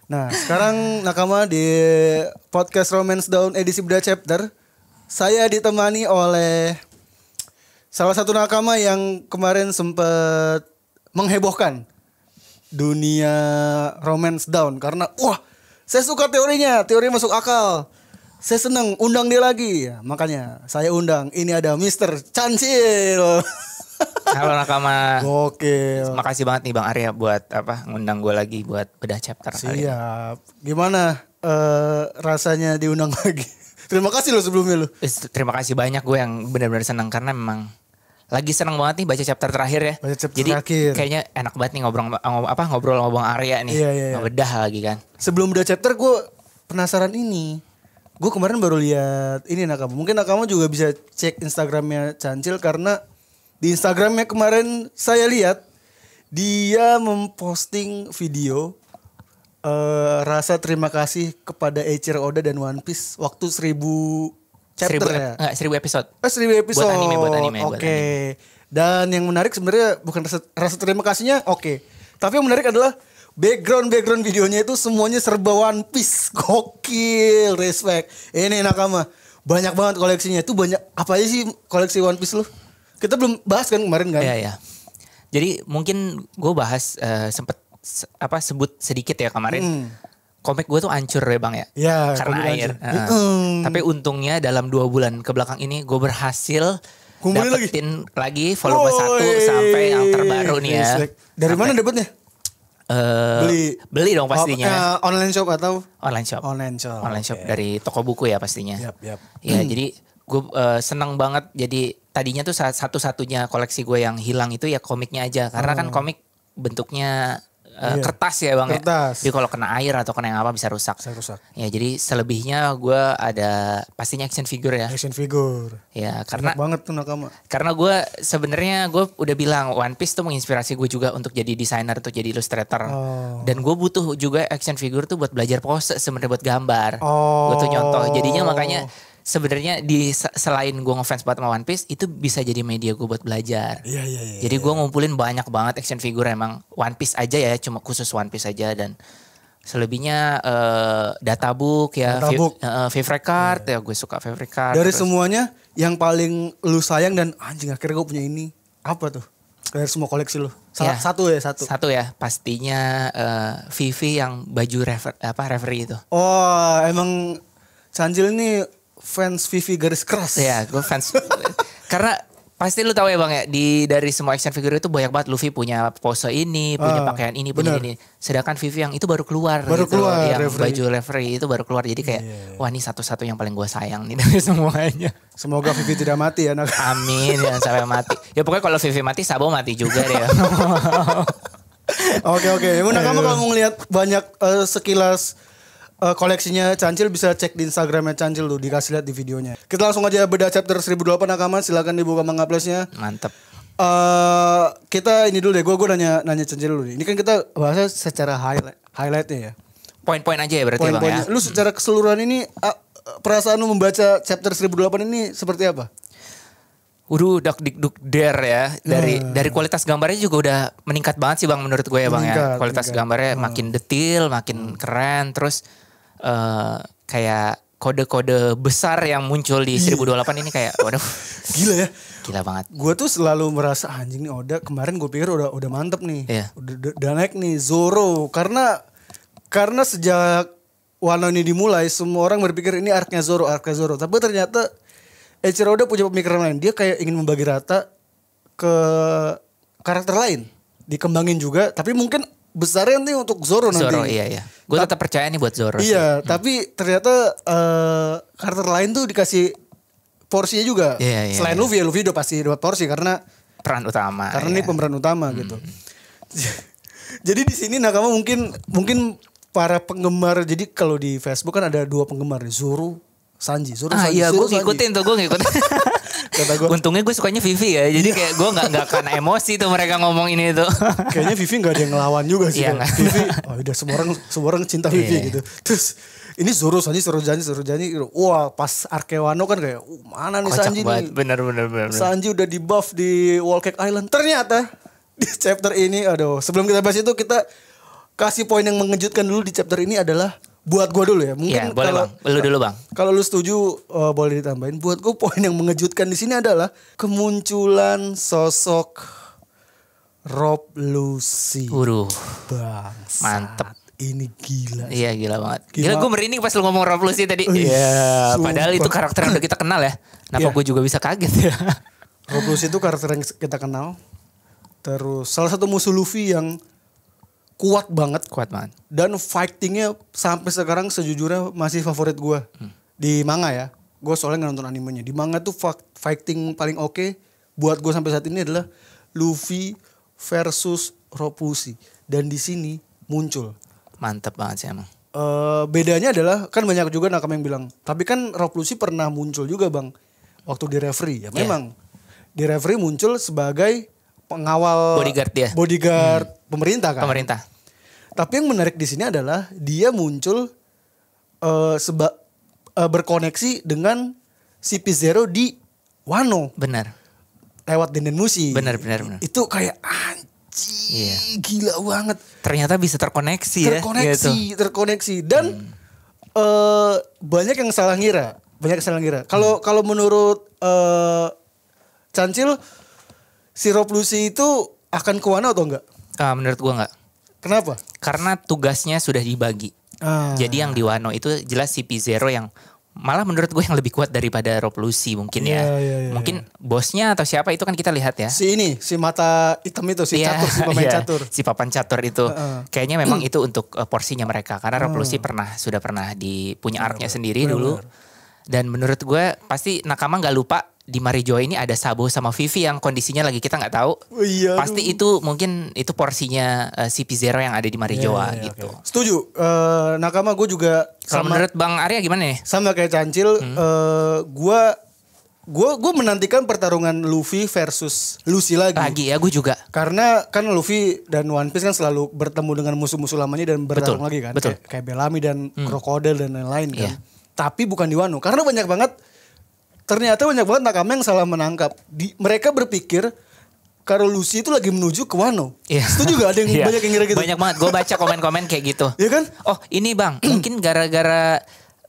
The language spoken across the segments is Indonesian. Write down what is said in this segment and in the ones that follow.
Nah, sekarang nakama di podcast Romance Down edisi Beda Chapter, saya ditemani oleh salah satu nakama yang kemarin sempat menghebohkan dunia Romance Down karena saya suka teorinya masuk akal. Saya seneng undang dia lagi. Ya, makanya saya undang. Ini ada Mr. Cancil. Halo nakama. Oke. Makasih banget nih Bang Arya buat ngundang gue lagi buat bedah chapter kali ini. Siap. Gimana rasanya diundang lagi? Terima kasih lo sebelumnya lo. Terima kasih banyak, gue yang benar-benar senang karena memang lagi senang banget nih baca chapter terakhir ya. Baca chapter Jadi terakhir. kayaknya enak banget nih ngobrol sama Bang Arya nih. Iya. Ngebedah lagi kan. Sebelum bedah chapter gue penasaran ini. Gue kemarin baru lihat ini nakama. Mungkin nakama juga bisa cek Instagramnya Cancil karena di Instagramnya kemarin saya lihat dia memposting video rasa terima kasih kepada Eiichiro Oda dan One Piece waktu 1000 chapter ya. 1000 episode. 1000 episode. Buat anime. Oke. Dan yang menarik sebenarnya bukan rasa terima kasihnya, oke. Tapi yang menarik adalah background videonya itu semuanya serba One Piece. Gokil, respect. Ini nakama. Banyak banget koleksinya. Itu banyak apa aja sih koleksi One Piece lu? Kita belum bahas kan kemarin kan? Iya. Jadi mungkin gue bahas sempet sebut sedikit ya kemarin. Komik gue tuh hancur ya Bang ya. Ya, karena air. Tapi untungnya dalam 2 bulan kebelakang ini gue berhasil kumpulin dapetin lagi volume 1 sampai yang terbaru nih ya. Dari mana dapetnya? Beli dong pastinya. Online shop atau? Online shop Okay. dari toko buku ya pastinya. Yap. Ya jadi gue seneng banget. Jadi tadinya tuh satu-satunya koleksi gue yang hilang itu ya komiknya aja. Karena kan komik bentuknya kertas ya Bang kertas. ya. Jadi kalau kena air atau kena yang apa bisa rusak. Ya jadi selebihnya gue ada pastinya action figure ya. Action figure. Ya karena enak banget tuh nakama. Karena gue sebenarnya gue udah bilang One Piece tuh menginspirasi gue juga untuk jadi desainer, untuk jadi illustrator. Dan gue butuh juga action figure tuh buat belajar pose sebenarnya, buat gambar. Butuh nyontoh. Jadinya makanya sebenarnya selain gue ngefans banget sama One Piece, itu bisa jadi media gue buat belajar. Iya. Jadi gue ngumpulin banyak banget action figure emang One Piece aja ya, cuma khusus One Piece aja. Dan selebihnya databook ya, favorite card ya, gue suka favorite card. Dari semuanya yang paling lu sayang dan anjing akhirnya gue punya ini apa tuh? Dari semua koleksi lu. Satu. Satu ya, pastinya Vivi yang baju referee itu. Oh, emang Cancil ini fans Vivi garis keras. Ya, gue fans. Karena pasti lu tahu ya Bang ya, dari semua action figure itu banyak banget. Luffy punya pose ini, punya pakaian ini, punya ini. Sedangkan Vivi yang itu baru keluar yang referee. Baju referee itu baru keluar. Jadi kayak wah ini satu-satu yang paling gue sayang nih dari semuanya. Semoga Vivi tidak mati ya nak. Amin, jangan sampai mati. Ya pokoknya kalau Vivi mati, Sabo mati juga deh. Oke. Kamu kalau mau ngeliat banyak sekilas koleksinya Cancil bisa cek di Instagramnya Cancil tuh, dikasih lihat di videonya. Kita langsung aja beda chapter 1008 nakama, silakan dibuka manga plusnya. Mantep. Kita ini dulu deh, gue nanya Cancil dulu. Ini kan kita bahasnya secara highlightnya ya. Poin-poin aja ya berarti Bang ya. Lu secara keseluruhan ini perasaan lu membaca chapter 1008 ini seperti apa? Dak duk der ya. Dari kualitas gambarnya juga udah meningkat banget sih Bang menurut gue ya Bang ya. Kualitas gambarnya makin detail, makin keren. Terus kayak kode-kode besar yang muncul di 1028 ini kayak waduh. Gila ya. Gila banget. Gue tuh selalu merasa anjing nih Oda kemarin gue pikir udah mantep nih. Iya. Udah naik nih Zoro karena sejak Wano ini dimulai semua orang berpikir ini arc-nya Zoro. Tapi ternyata Eiichiro Oda punya pemikiran lain. Dia kayak ingin membagi rata ke karakter lain. Dikembangin juga tapi mungkin besarnya nanti untuk Zoro nanti. Zoro iya. Gue tetap percaya nih buat Zoro. Iya, tapi ternyata karakter lain tuh dikasih porsinya juga. Iya, Selain Luffy udah pasti dapat porsi karena peran utama. Karena ini pemeran utama gitu. Jadi di sini nakama mungkin para penggemar. Jadi kalau di Facebook kan ada 2 penggemar, Zoro, Sanji. Iya, gue ngikutin. Kata gua, untungnya gue sukanya Vivi ya. Jadi kayak gue gak akan emosi tuh mereka ngomong ini tuh. Kayaknya Vivi gak ada yang ngelawan juga sih. Iya, Vivi, udah semua orang cinta Vivi gitu. Terus ini Zoro, Sanji. Wah pas Arkewano kan kayak mana nih kocak Sanji banget. nih. Bener. Sanji udah di buff di Wall Cake Island. Ternyata di chapter ini, sebelum kita bahas itu kita kasih poin yang mengejutkan dulu di chapter ini adalah buat gue dulu ya. Mungkin boleh kalau Bang. Lu dulu Bang. Kalau lu setuju boleh ditambahin. Buat gue poin yang mengejutkan di sini adalah kemunculan sosok Rob Lucy. Bangsat. Mantep. Ini gila. Iya gila banget. Gila gue merinding pas lu ngomong Rob Lucy tadi. Iya. Padahal itu karakter yang udah kita kenal ya. Kenapa gue juga bisa kaget ya. Rob Lucy itu karakter yang kita kenal. Terus salah satu musuh Luffy yang kuat banget. Dan fightingnya sampai sekarang sejujurnya masih favorit gue. Di manga ya. Gue soalnya gak nonton animenya. Di manga tuh fighting paling oke buat gue sampai saat ini adalah Luffy versus Rob Lucy. Dan di sini muncul. Mantep banget sih emang. Bedanya adalah kan banyak juga nakama yang bilang. Tapi kan Rob Lucy pernah muncul juga bang. Waktu di referee. Ya memang. Di referee muncul sebagai pengawal. Bodyguard pemerintah kan. Tapi yang menarik di sini adalah dia muncul berkoneksi dengan CP0 di Wano. Benar. Lewat Denden Mushi. Benar. Itu kayak gila banget. Ternyata bisa terkoneksi. Terkoneksi. Dan banyak yang salah ngira. Kalau menurut Cancil, si Rob Lucy itu akan ke Wano atau enggak? Menurut gua enggak. Kenapa? Karena tugasnya sudah dibagi. Jadi yang di Wano itu jelas CP0 yang malah menurut gue yang lebih kuat daripada Rob Lucy mungkin ya. Mungkin bosnya atau siapa itu kan kita lihat ya. Si mata hitam itu, catur, si pemain catur. Si papan catur itu. Kayaknya memang itu untuk porsinya mereka. Karena Rob Lucy sudah pernah punya arc-nya sendiri dulu. Dan menurut gue pasti nakama gak lupa di Marijoa ini ada Sabo sama Vivi yang kondisinya lagi kita nggak tahu. Pasti itu mungkin itu porsinya CP0 yang ada di Marijoa gitu. Okay. Setuju. Nakama gue juga. Kalau menurut Bang Arya gimana nih? Sama kayak Cancil. Gue menantikan pertarungan Luffy versus Lucy lagi. Ya gue juga. Karena kan Luffy dan One Piece kan selalu bertemu dengan musuh-musuh lamanya dan bertarung lagi kan. Betul. Kayak Bellamy dan Crocodile dan lain-lain kan. Tapi bukan di Wano. Karena ternyata banyak banget nakama yang salah menangkap. Mereka berpikir kalau Lucy itu lagi menuju ke Wano. Setuju gak? Ada yang banyak yang ngira gitu. Banyak banget. Gue baca komen-komen kayak gitu. Iya kan? Oh ini bang, mungkin gara-gara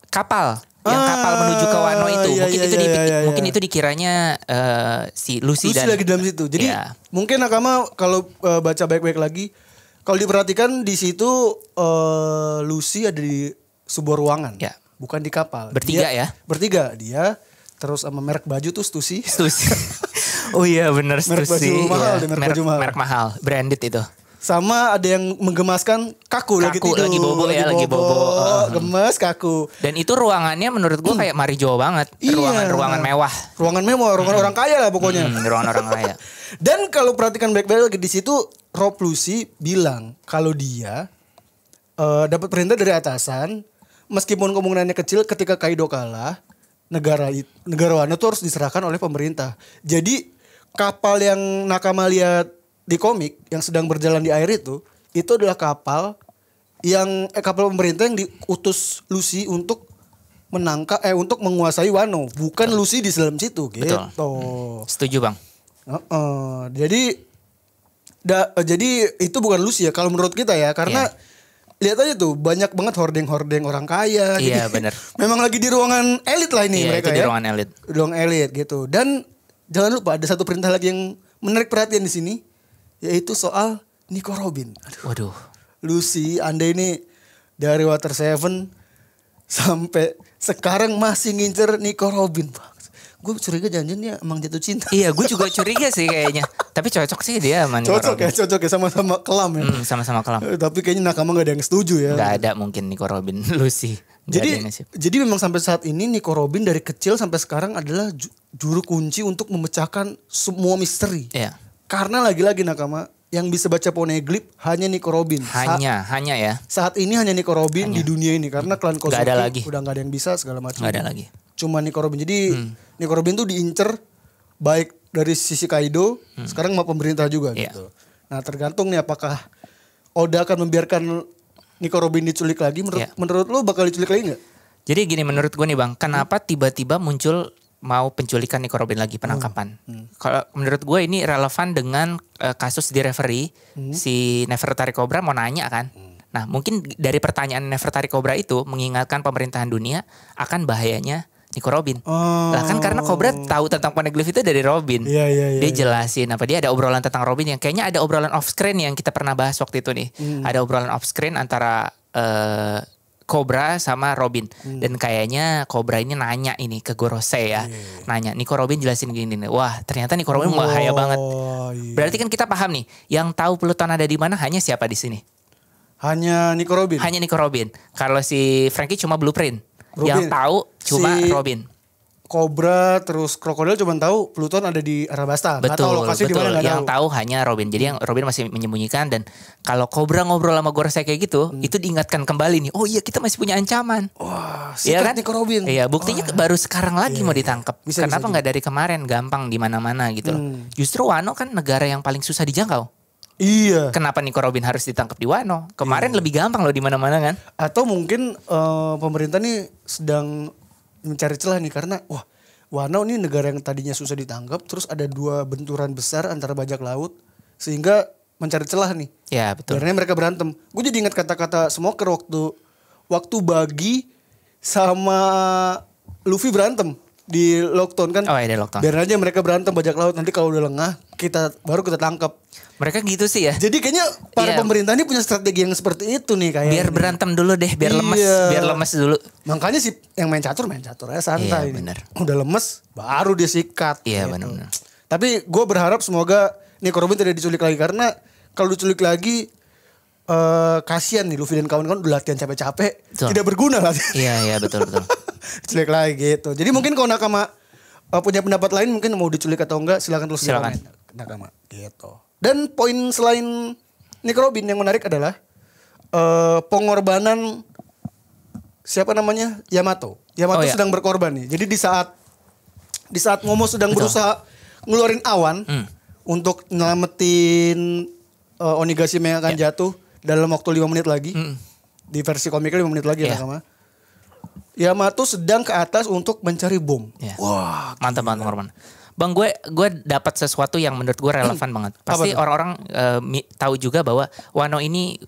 kapal. Yang kapal menuju ke Wano itu. Mungkin itu dikiranya si Lucy dan lagi dalam situ. Jadi mungkin nakama kalau baca baik-baik lagi. Kalau diperhatikan di situ Lucy ada di sebuah ruangan. Bukan di kapal. Bertiga. Dia terus sama merek baju tuh Stussy. Oh iya bener Stussy. Merek baju mahal. Merek mahal. Branded itu. Sama ada yang menggemaskan Kaku lagi tidur. Lagi bobo. Gemes Kaku. Dan itu ruangannya menurut gue kayak Marijoa banget. Ruangan mewah. Ruangan orang kaya lah pokoknya. Ruangan orang kaya. Dan kalau perhatikan baik-baik lagi di situ Rob Lucy bilang kalau dia dapat perintah dari atasan. Meskipun kemungkinannya kecil ketika Kaido kalah. Negara Wano itu harus diserahkan oleh pemerintah. Jadi kapal yang nakama lihat di komik yang sedang berjalan di air itu adalah kapal pemerintah yang diutus Lucy untuk untuk menguasai Wano, bukan Lucy di dalam situ gitu. Setuju bang. Jadi itu bukan Lucy ya kalau menurut kita ya karena lihat aja tuh banyak banget hordeng orang kaya. Iya benar. Memang lagi di ruangan elit lah ini mereka di ruangan elit. Ruang elit gitu. Dan jangan lupa ada satu perintah lagi yang menarik perhatian di sini, yaitu soal Nico Robin. Waduh. Lucy, Anda ini dari Water 7 sampai sekarang masih ngincer Nico Robin, Bang. Gue curiga jangan-jangan emang jatuh cinta. Iya, gue juga curiga sih kayaknya. Tapi cocok sih dia sama Nico Robin. Cocok ya sama-sama kelam ya. Sama-sama kelam. Tapi kayaknya nakama gak ada yang setuju ya. Gak ada mungkin Nico Robin Lucy. Jadi memang sampai saat ini Nico Robin dari kecil sampai sekarang adalah juru kunci untuk memecahkan semua misteri. Iya. Karena lagi-lagi nakama yang bisa baca poneglyph hanya Nico Robin. Hanya ya. Saat ini hanya Nico Robin di dunia ini karena klan Kozuki udah gak ada yang bisa segala macam. Gak ada lagi. Cuma Nico Robin. Jadi Nico Robin tuh diincer baik dari sisi Kaido, sekarang sama pemerintah juga gitu. Nah tergantung nih apakah Oda akan membiarkan Nico Robin diculik lagi. Menurut lo bakal diculik lagi gak? Jadi gini menurut gue nih bang, kenapa tiba-tiba muncul mau penculikan Nico Robin lagi, penangkapan? Kalau menurut gue ini relevan dengan kasus di referee. Si Nefertari Cobra mau nanya kan. Nah mungkin dari pertanyaan Nefertari Cobra itu mengingatkan pemerintahan dunia akan bahayanya Nico Robin. Lah kan karena Cobra tahu tentang poneglyph itu dari Robin. Dia jelasin apa dia ada obrolan tentang Robin yang kayaknya ada obrolan off screen yang kita pernah bahas waktu itu nih. Ada obrolan off screen antara Cobra sama Robin. Dan kayaknya Cobra ini nanya ini ke Gorosei ya. Nanya, Nico Robin jelasin gini nih. Wah, ternyata Nico Robin bahaya banget. Berarti kan kita paham nih, yang tahu Pluton ada di mana hanya siapa di sini? Hanya Nico Robin. Hanya Nico Robin. Kalau si Frankie cuma blueprint. Yang tahu cuma si Robin. Cobra terus Krokodil cuma tahu Pluton ada di Arabasta. Betul, lokasi betul. Dimana, yang tahu hanya Robin. Jadi yang Robin masih menyembunyikan. Dan kalau Cobra ngobrol sama Gorosei kayak gitu, itu diingatkan kembali nih. Oh iya, kita masih punya ancaman. Wah, ya kan? Nico Robin. Iya, buktinya baru sekarang lagi mau ditangkap. Kenapa nggak dari kemarin? Gampang di mana-mana gitu loh. Justru Wano kan negara yang paling susah dijangkau. Iya. Kenapa Nico Robin harus ditangkap di Wano? Kemarin lebih gampang loh di mana-mana kan? Atau mungkin pemerintah nih sedang mencari celah nih karena wah, Wano ini negara yang tadinya susah ditangkap, terus ada 2 benturan besar antara bajak laut sehingga mencari celah nih. Ya betul. Karena mereka berantem. Gue jadi ingat kata-kata Smoker waktu Bagi sama Luffy berantem di Lockdown kan. Oh iya, di Lockdown. Biar aja mereka berantem bajak laut, nanti kalau udah lengah baru kita tangkap. Mereka gitu sih ya. Jadi kayaknya para pemerintah ini punya strategi yang seperti itu nih kayak. Biar berantem dulu deh, biar lemes dulu. Makanya sih yang main catur aja santai. Iya, bener. Udah lemes baru dia sikat. Iya gitu. benar. Tapi gue berharap semoga Nico Robin tidak diculik lagi karena kalau diculik lagi kasihan nih Luffy dan kawan-kawan udah latihan capek-capek, tidak berguna lah. Iya betul. Culik lagi gitu. Jadi mungkin kalau Nakama punya pendapat lain mungkin mau diculik atau enggak silakan tulis di komen Nakama gitu. Dan poin selain Nico Robin yang menarik adalah pengorbanan siapa namanya Yamato. Yamato sedang berkorban nih. Jadi di saat Momo sedang berusaha ngeluarin awan untuk nyelamatin Onigashima yang akan jatuh dalam waktu 5 menit lagi. Di versi komiknya 5 menit lagi ya Nakama. Yamato sedang ke atas untuk mencari bom. Wah, mantap banget pengorbanan. Bang, gue dapat sesuatu yang menurut gue relevan banget. Pasti orang-orang tahu juga bahwa Wano ini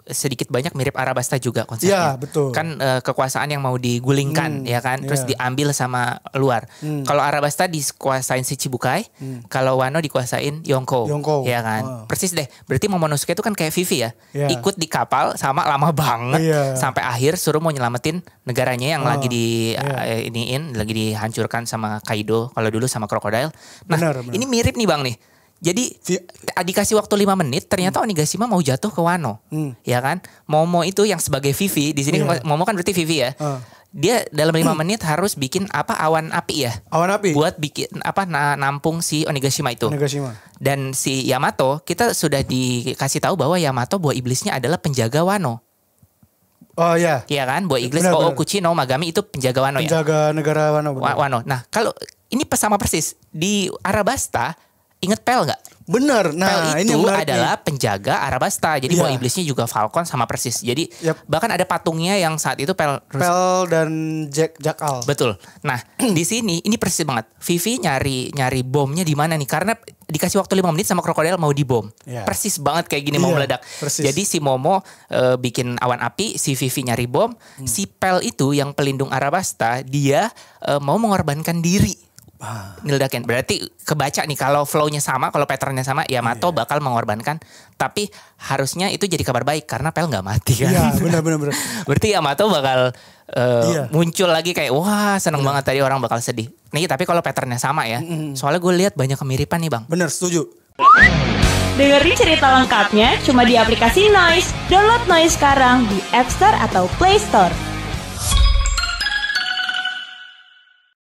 sedikit banyak mirip Arabasta juga konsepnya. Ya, betul. Kan kekuasaan yang mau digulingkan ya kan, terus diambil sama luar. Kalau Arabasta dikuasain si Chibukai, kalau Wano dikuasain Yonko. Ya kan. Persis deh. Berarti Momonosuke itu kan kayak Vivi ya. Ikut di kapal sama lama banget sampai akhir suruh mau nyelamatin negaranya yang lagi lagi dihancurkan sama Kaido, kalau dulu sama Crocodile. Nah, benar. Ini mirip nih Bang nih. Jadi dikasih waktu 5 menit ternyata Onigashima mau jatuh ke Wano. Ya kan? Momo itu yang sebagai Vivi, di sini Momo kan berarti Vivi ya. Dia dalam 5 menit harus bikin awan api ya. Awan api. Buat bikin nampung si Onigashima itu. Dan si Yamato kita sudah dikasih tahu bahwa Yamato buah iblisnya adalah penjaga Wano. Oh iya. Iya kan? Buah iblis Okuchi no Magami itu penjaga Wano ya. Penjaga negara Wano. Wano. Nah, kalau ini sama persis di Arabasta. Ingat Pel gak? Bener. Nah, Pel itu ini adalah penjaga Arabasta. Jadi buah iblisnya juga Falcon sama persis. Jadi bahkan ada patungnya yang saat itu Pel dan Jackal. Betul. Nah, di sini ini persis banget. Vivi nyari bomnya di mana nih? Karena dikasih waktu 5 menit sama Crocodile mau dibom. Persis banget kayak gini mau meledak. Persis. Jadi si Momo bikin awan api, si Vivi nyari bom, si Pel itu yang pelindung Arabasta, dia mau mengorbankan diri. Ngeledakin. Berarti kebaca nih kalau flow-nya sama, kalau pattern-nya sama, Yamato bakal mengorbankan. Tapi harusnya itu jadi kabar baik karena Pel nggak mati kan. Iya, benar. Berarti Yamato bakal muncul lagi kayak wah seneng banget tadi orang bakal sedih. Nih tapi kalau pattern-nya sama ya. Soalnya gue lihat banyak kemiripan nih Bang. Bener, setuju. Dengerin cerita lengkapnya cuma di aplikasi Noise. Download Noise sekarang di App Store atau Play Store.